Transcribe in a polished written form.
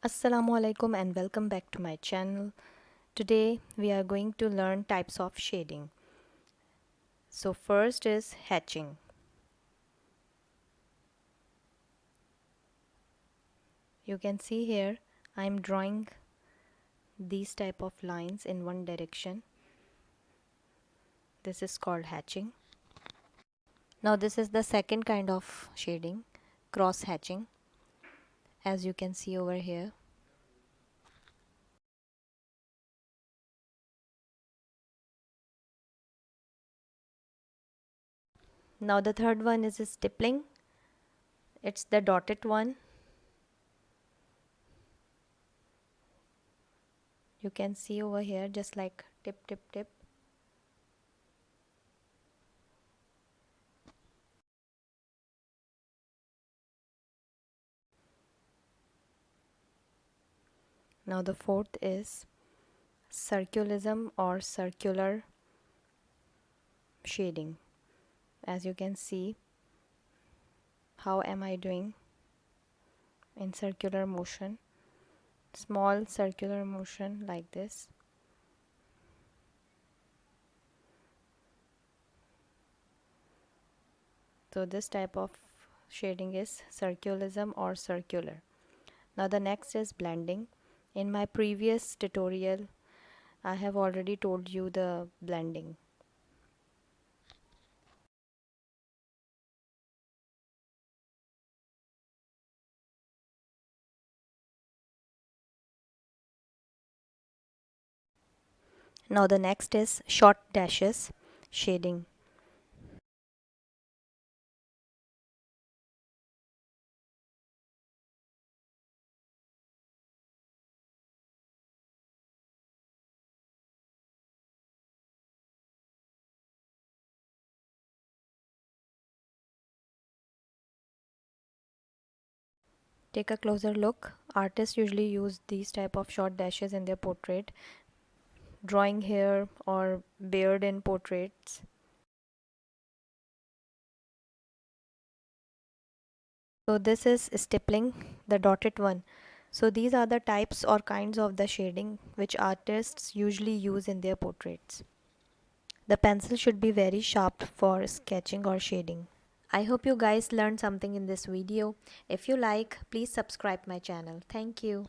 Assalamu alaikum and welcome back to my channel. Today we are going to learn types of shading. So first is hatching. You can see here I am drawing these type of lines in one direction. This is called hatching. Now this is the second kind of shading, cross hatching, as you can see over here. Now the third one is stippling. It's the dotted one. You can see over here just like tip tip tip. Now the fourth is circularism or circular shading. As you can see, how am I doing in circular motion, small circular motion like this. So this type of shading is circularism or circular. Now the next is blending. In my previous tutorial I have already told you the blending. Now the next is short dashes shading. Take a closer look. Artists usually use these type of short dashes in their portrait, drawing hair or beard in portraits. So this is stippling, the dotted one. So these are the types or kinds of the shading which artists usually use in their portraits. The pencil should be very sharp for sketching or shading. I hope you guys learned something in this video. If you like, please subscribe my channel. Thank you.